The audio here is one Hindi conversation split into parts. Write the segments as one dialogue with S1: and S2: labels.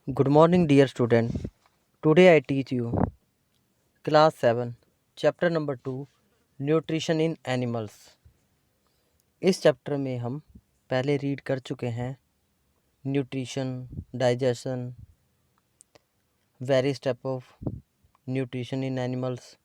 S1: Good morning, dear student. Today I teach you class 7, chapter number 2, Nutrition in Animals. इस चैप्टर में हम पहले रीड कर चुके हैं nutrition, digestion, various type of nutrition in animals,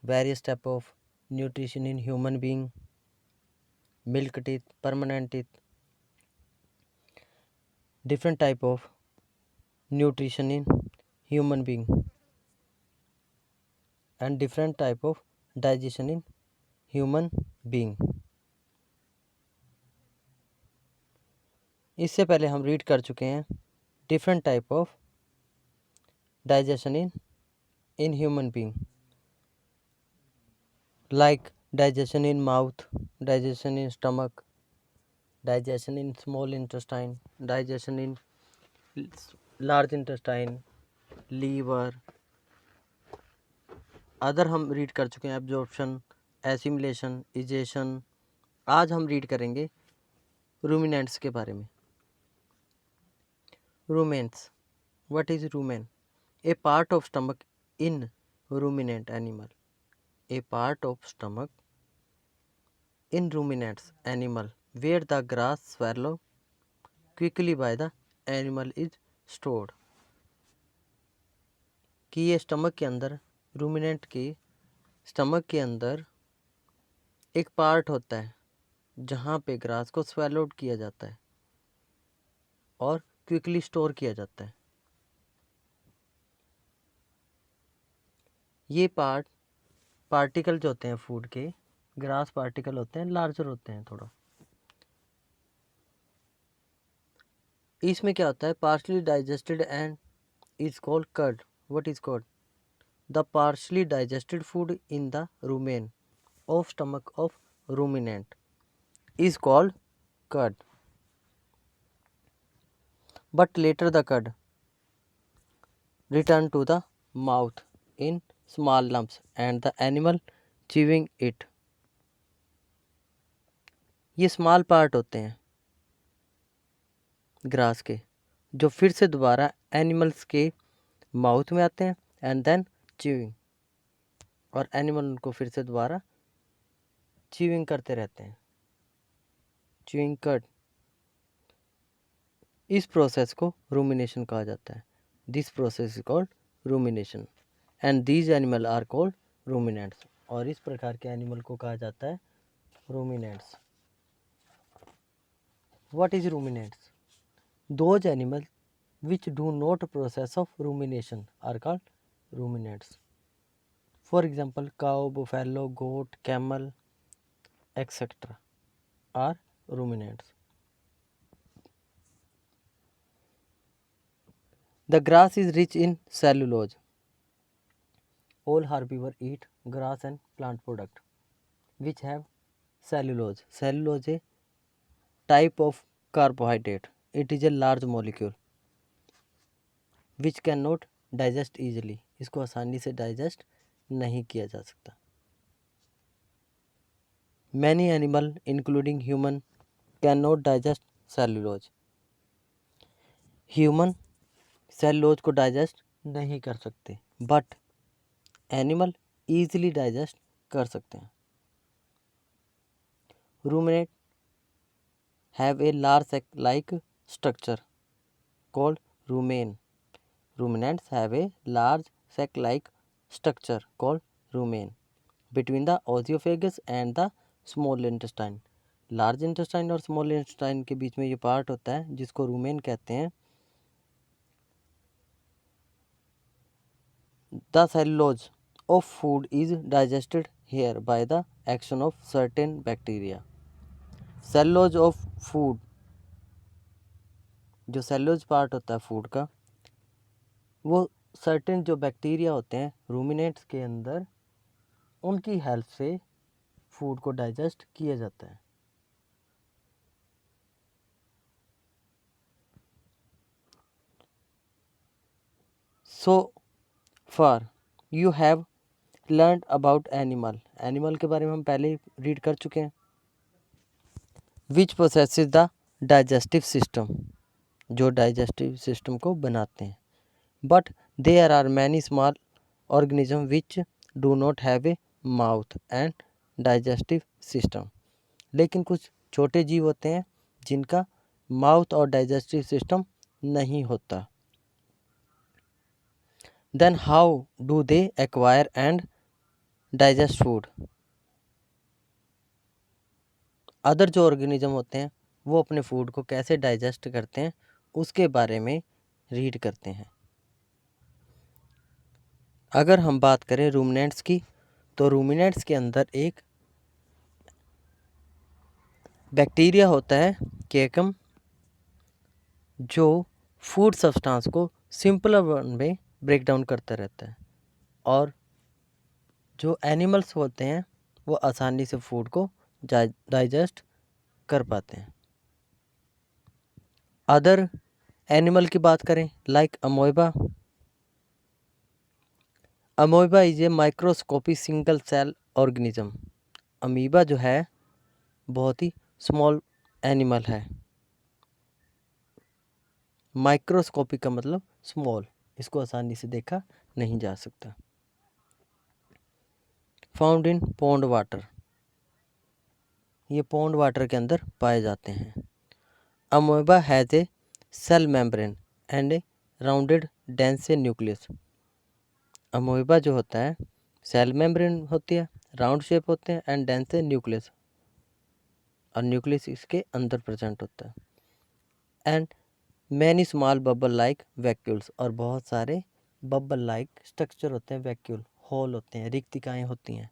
S1: various type of nutrition in human being, milk teeth, permanent teeth, different type of nutrition in human being and different type of digestion in human being. इससे पहले हम रीड कर चुके हैं different type of digestion in human being, like digestion in mouth, digestion in stomach, digestion in small intestine, digestion in large intestine, liver. Other हम रीड कर चुके हैं एब्जॉर्प्शन, एसिमिलेशन, इजेशन. आज हम रीड करेंगे रूमिनेंट्स के बारे में. Ruminants. What is rumen? A part of stomach in ruminant animal. A part of stomach in ruminants animal where the grass swallowed quickly by the animal is stored. कि ये स्टमक के अंदर, रूमिनेंट के स्टमक के अंदर एक पार्ट होता है जहाँ पे ग्रास को स्वेलोड किया जाता है और क्विकली स्टोर किया जाता है. ये पार्टिकल जो होते हैं फूड के, ग्रास पार्टिकल होते हैं, लार्जर होते हैं थोड़ा. इसमें क्या होता है? Partially digested and is called curd. What is called? The partially digested food in the rumen of stomach of ruminant is called curd. But later the curd return to the mouth in small lumps and the animal chewing it. ये स्मॉल पार्ट होते हैं ग्रास के जो फिर से दोबारा एनिमल्स के माउथ में आते हैं एंड देन च्यूइंग, और एनिमल उनको फिर से दोबारा च्यूइंग करते रहते हैं. Chewing curd. इस प्रोसेस को रूमिनेशन कहा जाता है. This process is called rumination and these animal are called ruminants. और इस प्रकार के एनिमल को कहा जाता है ruminants. What is ruminants? Those animal which do not process of rumination are called ruminants. For example, cow, buffalo, goat, camel, etc. are ruminants. The grass is rich in cellulose. All herbivores eat grass and plant product which have cellulose. Cellulose is a type of carbohydrate. It is a large molecule which cannot digest easily. इसको आसानी से डाइजेस्ट नहीं किया जा सकता. Many animals including human cannot digest cellulose. Human cellulose को डाइजेस्ट नहीं कर सकते, बट एनिमल ईजिली डाइजेस्ट कर सकते हैं. Ruminate have a large sac like structure called rumen. Ruminants have a large sac like structure called rumen between the oesophagus and the small intestine. Large intestine और स्मॉल इंटेस्टाइन के बीच में ये पार्ट होता है जिसको रूमेन कहते हैं. The cellulose of food is digested here by the action of certain bacteria. Cellulose of food, जो cellulose पार्ट होता है फूड का, वो सर्टेन जो बैक्टीरिया होते हैं रूमिनेट्स के अंदर, उनकी हेल्प से फूड को डाइजेस्ट किया जाता है. So far you have learned about animal. Animal के बारे में हम पहले रीड कर चुके हैं. Which possesses the digestive system. जो डाइजेस्टिव सिस्टम को बनाते हैं। But there are many small organism which do not have a mouth and digestive system. लेकिन कुछ छोटे जीव होते हैं जिनका माउथ और डाइजेस्टिव सिस्टम नहीं होता। Then how do they acquire and digest food. Other जो ऑर्गेनिज्म होते हैं वो अपने फूड को कैसे डाइजेस्ट करते हैं उसके बारे में रीड करते हैं। अगर हम बात करें रूमिनेंट्स की, तो रूमिनेंट्स के अंदर एक बैक्टीरिया होता है केकम, जो फूड सब्सटेंस को सिंपल वन में ब्रेक डाउन करता रहता है, और जो एनिमल्स होते हैं वो आसानी से फूड को डाइजेस्ट कर पाते हैं। अदर एनिमल की बात करें, like amoeba. Amoeba is a microscopic single cell organism. Amoeba जो है बहुत ही स्मॉल एनिमल है। माइक्रोस्कोपिक का मतलब स्मॉल, इसको आसानी से देखा नहीं जा सकता। फाउंड इन पॉन्ड वाटर, ये पॉन्ड वाटर के अंदर पाए जाते हैं। Amoeba has a cell membrane and a rounded dense nucleus. Amoeba जो होता है सेल मेम्ब्रेन होती है, राउंड शेप होते हैं एंड डेंस न्यूक्लियस, और न्यूक्लियस इसके अंदर प्रेजेंट होता है। And many small bubble like vacuoles, और बहुत सारे बबल लाइक स्ट्रक्चर होते हैं, वैक्यूल होल होते हैं, रिक्तिकाएँ होती हैं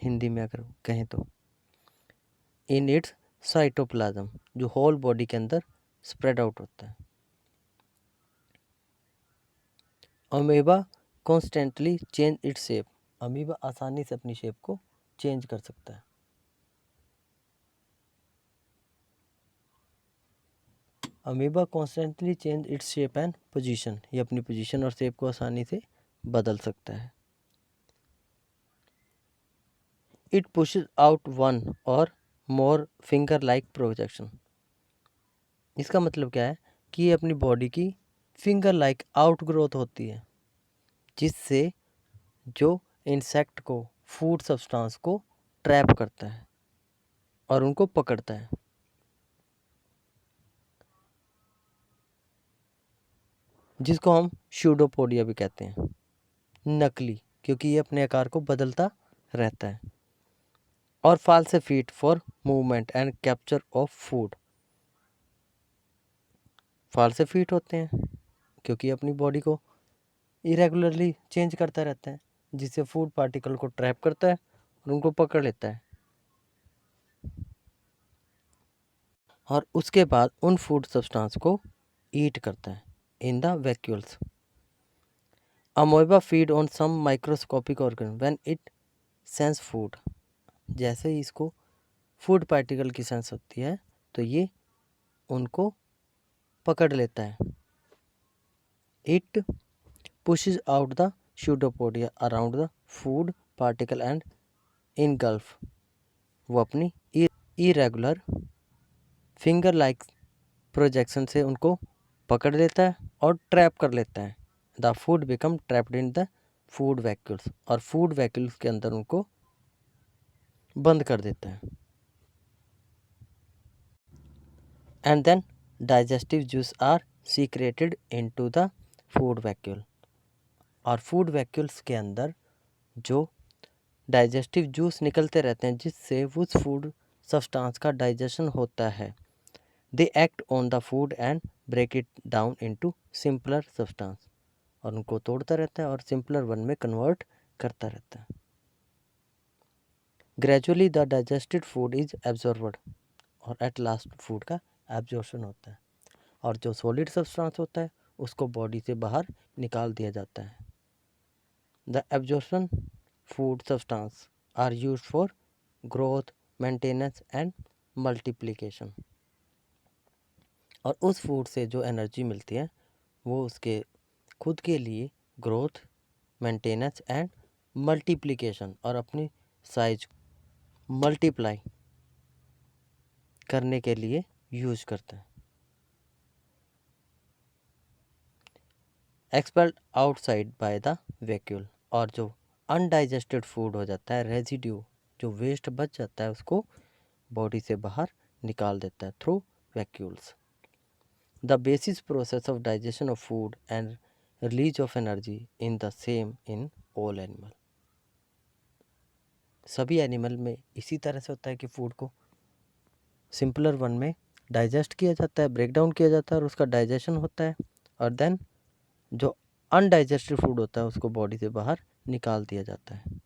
S1: हिंदी में अगर कहें तो, इन इट्स साइटोप्लाज्म, जो होल बॉडी के अंदर स्प्रेड आउट होता है। Amoeba constantly change its shape, amoeba आसानी से अपनी शेप को चेंज कर सकता है। Amoeba constantly change its shape and position, ये अपनी पोजीशन और शेप को आसानी से बदल सकता है। इट पुशेस आउट वन और मोर फिंगर लाइक प्रोजेक्शन, इसका मतलब क्या है कि ये अपनी बॉडी की फिंगर लाइक आउट ग्रोथ होती है, जिससे जो इंसेक्ट को, फूड सब्सटेंस को ट्रैप करता है और उनको पकड़ता है। जिसको हम शूडोपोडिया भी कहते हैं, नकली, क्योंकि ये अपने आकार को बदलता रहता है। और फाल्सिफिकेट for movement and capture of food, फाल्सिफिकेट होते हैं क्योंकि अपनी बॉडी को इरेगुलरली चेंज करता रहता है, जिससे फूड पार्टिकल को ट्रैप करता है और उनको पकड़ लेता है, और उसके बाद उन फूड सब्सटेंस को ईट करता है in the vacuoles. Amoeba feed on some microscopic organ when it sense food, जैसे ही इसको फूड पार्टिकल की सेंस होती है तो ये उनको पकड़ लेता है। It pushes out the pseudopodia around the food particle and engulf, वो अपनी irregular finger like projection से उनको पकड़ लेता है और ट्रैप कर लेता है। The food become trapped in the food vacuoles, और फूड वैक्यूल्स के अंदर उनको बंद कर देता है। And then digestive juice are secreted into the food vacuole, और फूड वैक्यूल्स के अंदर जो डाइजेस्टिव जूस निकलते रहते हैं जिससे उस फूड सब्सटेंस का डाइजेशन होता है। They act on the food and break it down into simpler substance, और उनको तोड़ता रहता है और सिंपलर वन में कन्वर्ट करता रहता है। Gradually the digested food is absorbed, और एट लास्ट फूड का एब्जॉर्प्शन होता है, और जो सॉलिड सब्सटेंस होता है उसको बॉडी से बाहर निकाल दिया जाता है। The absorption food substance are used for growth, maintenance and multiplication, और उस फूड से जो एनर्जी मिलती है वो उसके खुद के लिए ग्रोथ, मेंटेनेंस एंड मल्टीप्लिकेशन, और अपनी साइज मल्टीप्लाई करने के लिए यूज करता है। Expelled outside by the vacuole. और जो अनडाइजेस्टेड फूड हो जाता है, रेजिड्यू जो वेस्ट बच जाता है, उसको बॉडी से बाहर निकाल देता है through vacuoles. The basis process of digestion of food and release of energy in the same in all animal. सभी एनिमल में इसी तरह से होता है कि फूड को सिंपलर वन में डाइजेस्ट किया जाता है, ब्रेक डाउन किया जाता है और उसका डाइजेशन होता है, और देन जो अनडाइजेस्टेड फूड होता है उसको बॉडी से बाहर निकाल दिया जाता है।